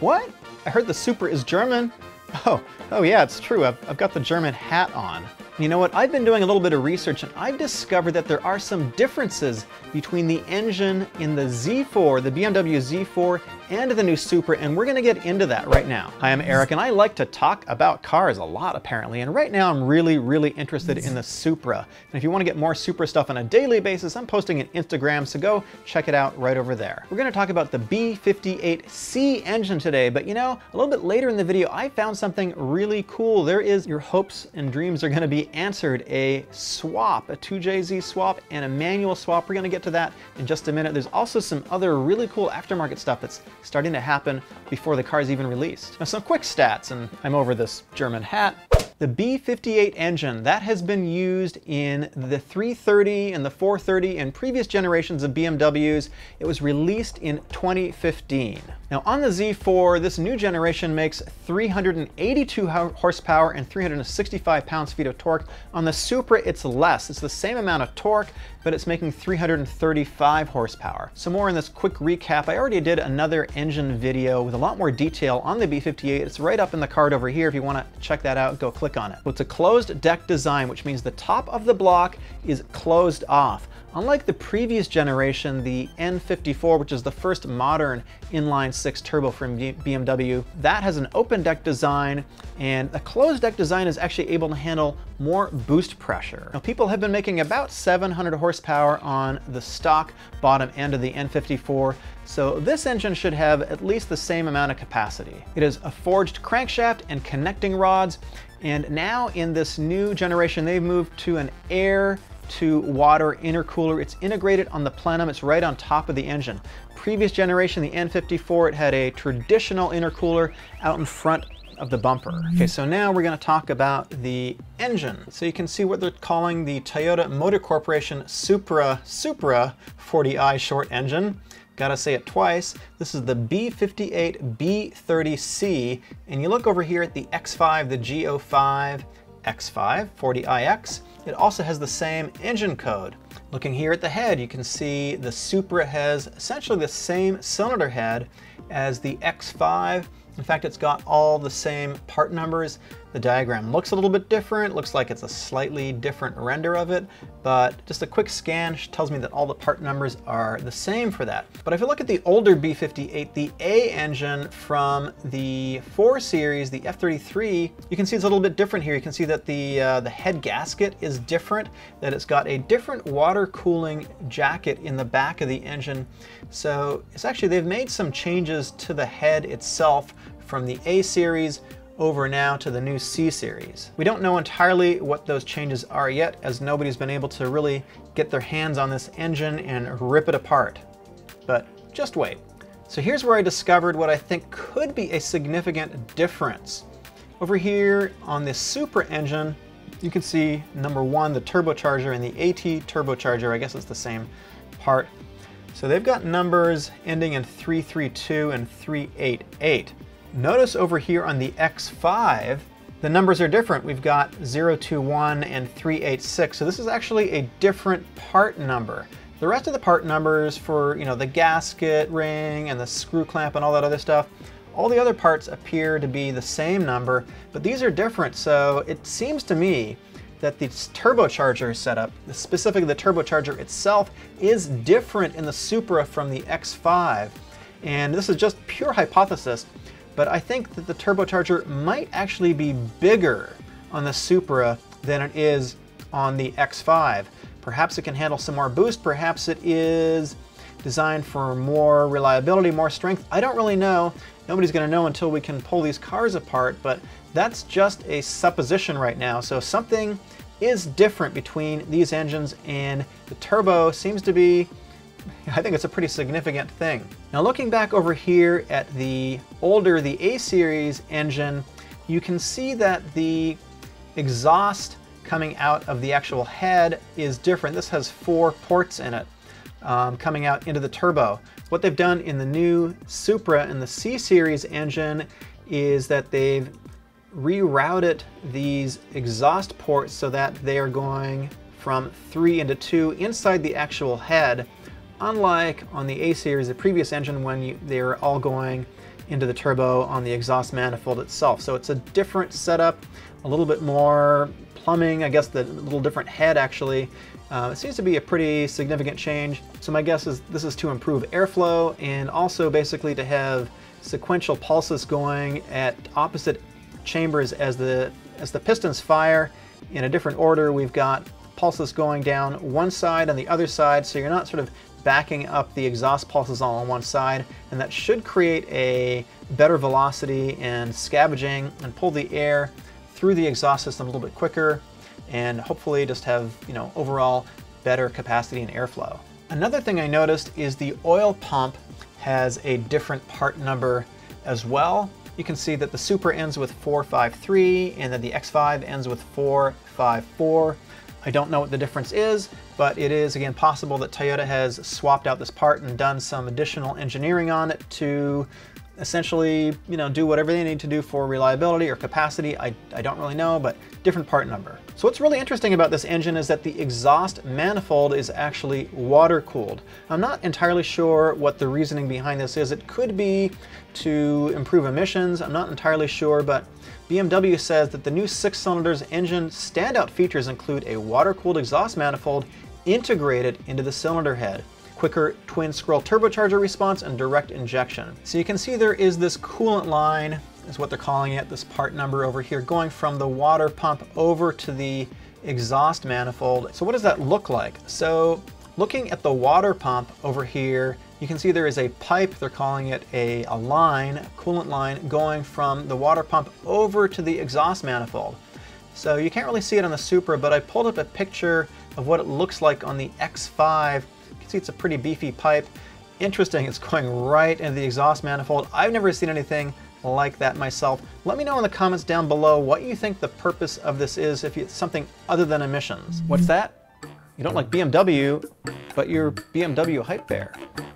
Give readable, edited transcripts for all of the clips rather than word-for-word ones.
What? I heard the Supra is German. Oh yeah, it's true. I've got the German hat on. You know what? I've been doing a little bit of research and I've discovered that there are some differences between the engine in the Z4, the BMW Z4, and the new Supra, and we're gonna get into that right now. Hi, I'm Eric, and I like to talk about cars a lot, apparently, and right now I'm really interested in the Supra. And if you wanna get more Supra stuff on a daily basis, I'm posting an Instagram, so go check it out right over there. We're gonna talk about the B58C engine today, but you know, a little bit later in the video, I found something really cool. There is, your hopes and dreams are gonna be answered, a swap, a 2JZ swap and a manual swap. We're gonna get to that in just a minute. There's also some other really cool aftermarket stuff that's starting to happen before the car's even released. Now some quick stats, and I'm over this German hat. The B58 engine, that has been used in the 330 and the 430 and previous generations of BMWs. It was released in 2015. Now on the Z4, this new generation makes 382 horsepower and 365 pounds-feet of torque. On the Supra, it's less. It's the same amount of torque, but it's making 335 horsepower. So more in this quick recap. I already did another engine video with a lot more detail on the B58. It's right up in the card over here. If you want to check that out, go click on it. Well, it's a closed deck design, which means the top of the block is closed off. Unlike the previous generation, the N54, which is the first modern inline six turbo from BMW, that has an open deck design, and a closed deck design is actually able to handle more boost pressure. Now, people have been making about 700 horsepower on the stock bottom end of the N54, so this engine should have at least the same amount of capacity. It is a forged crankshaft and connecting rods, and now in this new generation, they've moved to an air to water intercooler. It's integrated on the plenum. It's right on top of the engine. Previous generation, the N54, it had a traditional intercooler out in front of the bumper. Okay, so now we're going to talk about the engine. So you can see what they're calling the Toyota Motor Corporation Supra 40i short engine. Gotta say it twice. This is the B58 B30C, and you look over here at the X5, the G05 X5 40iX. It also has the same engine code. Looking here at the head, you can see the Supra has essentially the same cylinder head as the X5. In fact, it's got all the same part numbers. The diagram looks a little bit different. Looks like it's a slightly different render of it, but just a quick scan tells me that all the part numbers are the same for that. But if you look at the older B58, the A engine from the 4 Series, the F33, you can see it's a little bit different here. You can see that the head gasket is different, that it's got a different water cooling jacket in the back of the engine. So it's actually, they've made some changes to the head itself from the A Series over now to the new C Series. We don't know entirely what those changes are yet, as nobody's been able to really get their hands on this engine and rip it apart. But just wait. So here's where I discovered what I think could be a significant difference. Over here on this Supra engine, you can see number 1, the turbocharger, and the AT turbocharger. I guess it's the same part. So they've got numbers ending in 332 and 388. Notice over here on the X5, the numbers are different. We've got 021 and 386. So this is actually a different part number. The rest of the part numbers for, you know, the gasket ring and the screw clamp and all that other stuff, all the other parts appear to be the same number, but these are different. So it seems to me that the turbocharger setup, specifically the turbocharger itself, is different in the Supra from the X5. And this is just pure hypothesis, but I think that the turbocharger might actually be bigger on the Supra than it is on the X5. Perhaps it can handle some more boost, perhaps it is designed for more reliability, more strength. I don't really know. Nobody's gonna know until we can pull these cars apart, but that's just a supposition right now. So something is different between these engines, and the turbo seems to be, I think it's a pretty significant thing. Now looking back over here at the older, the A Series engine, you can see that the exhaust coming out of the actual head is different. This has 4 ports in it coming out into the turbo. What they've done in the new Supra and the C Series engine is that they've rerouted these exhaust ports so that they are going from 3 into 2 inside the actual head, unlike on the A Series, the previous engine, when they were all going into the turbo on the exhaust manifold itself. So it's a different setup, a little bit more plumbing, I guess the little different head actually. It seems to be a pretty significant change. So my guess is this is to improve airflow and also basically to have sequential pulses going at opposite chambers as the pistons fire in a different order. We've got pulses going down one side and the other side, so you're not sort of backing up the exhaust pulses all on one side, and that should create a better velocity and scavenging and pull the air through the exhaust system a little bit quicker, and hopefully just have, you know, overall better capacity and airflow. Another thing I noticed is the oil pump has a different part number as well. You can see that the Supra ends with 453 and that the X5 ends with 454. I don't know what the difference is, but it is again possible that Toyota has swapped out this part and done some additional engineering on it to essentially, you know, do whatever they need to do for reliability or capacity. I don't really know, but different part number. So what's really interesting about this engine is that the exhaust manifold is actually water cooled. I'm not entirely sure what the reasoning behind this is. It could be to improve emissions. I'm not entirely sure, but BMW says that the new 6-cylinder engine standout features include a water-cooled exhaust manifold integrated into the cylinder head, quicker twin-scroll turbocharger response, and direct injection. So you can see there is this coolant line, is what they're calling it, this part number over here, going from the water pump over to the exhaust manifold. So what does that look like? So looking at the water pump over here, you can see there is a pipe, they're calling it a line, a coolant line, going from the water pump over to the exhaust manifold. So you can't really see it on the Supra, but I pulled up a picture of what it looks like on the X5. You can see it's a pretty beefy pipe. Interesting, it's going right into the exhaust manifold. I've never seen anything like that myself. Let me know in the comments down below what you think the purpose of this is, if it's something other than emissions. What's that? You don't like BMW, but you're BMW hype bear.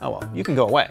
Oh well, you can go away.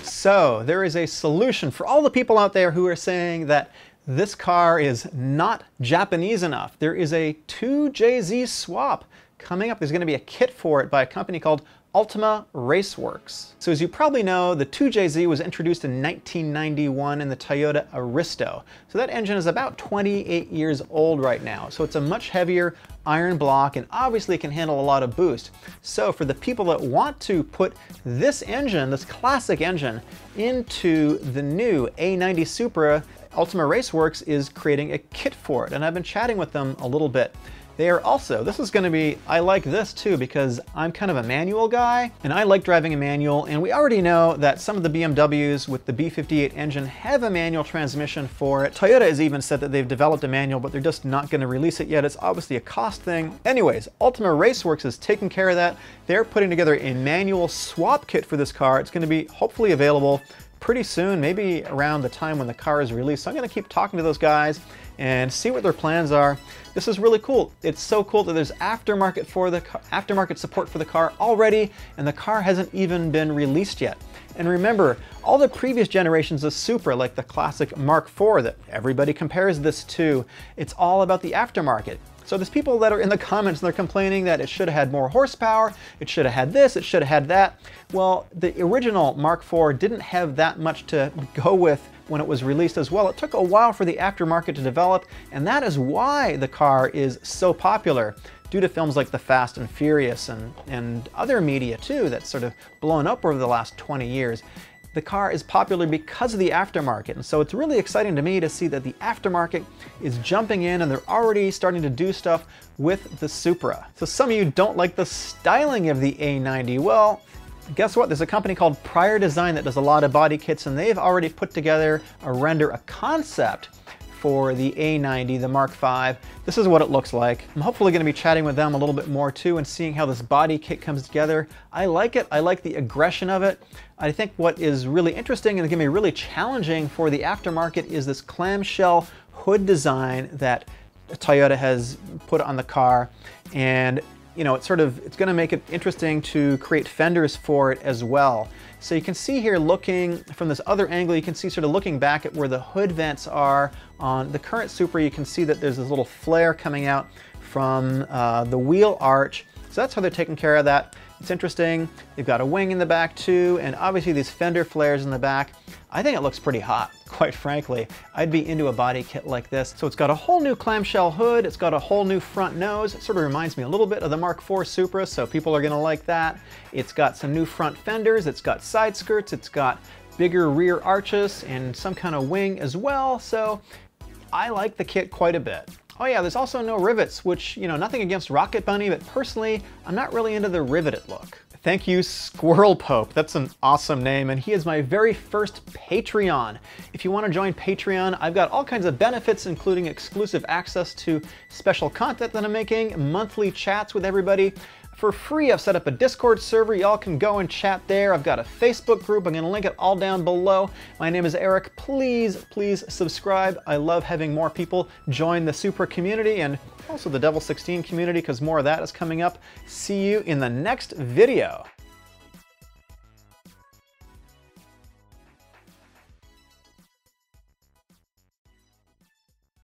So there is a solution for all the people out there who are saying that this car is not Japanese enough. There is a 2JZ swap coming up. There's going to be a kit for it by a company called Ultima Raceworks. So as you probably know, the 2JZ was introduced in 1991 in the Toyota Aristo. So that engine is about 28 years old right now. So it's a much heavier iron block and obviously can handle a lot of boost. So for the people that want to put this engine, this classic engine, into the new A90 Supra, Ultima Raceworks is creating a kit for it. And I've been chatting with them a little bit. They are also, this is going to be, I like this too because I'm kind of a manual guy and I like driving a manual, and we already know that some of the BMWs with the B58 engine have a manual transmission for it. Toyota has even said that they've developed a manual, but they're just not going to release it yet. It's obviously a cost thing. Anyways, Ultima Raceworks is taking care of that. They're putting together a manual swap kit for this car. It's going to be hopefully available pretty soon, maybe around the time when the car is released. So I'm going to keep talking to those guys and see what their plans are. This is really cool. It's so cool that there's aftermarket support for the car already, and the car hasn't even been released yet. And remember, all the previous generations of Supra, like the classic Mark IV that everybody compares this to, it's all about the aftermarket. So there's people that are in the comments and they're complaining that it should have had more horsepower, it should have had this, it should have had that. Well, the original Mark IV didn't have that much to go with when it was released as well. It took a while for the aftermarket to develop, and that is why the car is so popular, due to films like The Fast and Furious and other media too that's sort of blown up over the last 20 years. The car is popular because of the aftermarket, and so it's really exciting to me to see that the aftermarket is jumping in and they're already starting to do stuff with the Supra. So some of you don't like the styling of the A90. Well, guess what? There's a company called Prior Design that does a lot of body kits, and they've already put together a concept for the A90, the Mark V. This is what it looks like. I'm hopefully going to be chatting with them a little bit more too and seeing how this body kit comes together. I like it. I like the aggression of it. I think what is really interesting and going to be really challenging for the aftermarket is this clamshell hood design that Toyota has put on the car. And you know, it's going to make it interesting to create fenders for it as well. So you can see here, looking from this other angle, you can see sort of looking back at where the hood vents are on the current Supra. You can see that there's this little flare coming out from the wheel arch. So that's how they're taking care of that. It's interesting. They've got a wing in the back too, and obviously these fender flares in the back. I think it looks pretty hot, quite frankly. I'd be into a body kit like this. So it's got a whole new clamshell hood. It's got a whole new front nose. It sort of reminds me a little bit of the Mark IV Supra, so people are gonna like that. It's got some new front fenders. It's got side skirts. It's got bigger rear arches and some kind of wing as well. So I like the kit quite a bit. Oh yeah, there's also no rivets, which, you know, nothing against Rocket Bunny, but personally, I'm not really into the riveted look. Thank you, Squirrel Pope. That's an awesome name, and he is my very first Patreon. If you want to join Patreon, I've got all kinds of benefits, including exclusive access to special content that I'm making, monthly chats with everybody. For free, I've set up a Discord server. Y'all can go and chat there. I've got a Facebook group. I'm going to link it all down below. My name is Eric. Please, please subscribe. I love having more people join the Supra community and also the Devil 16 community, because more of that is coming up. See you in the next video.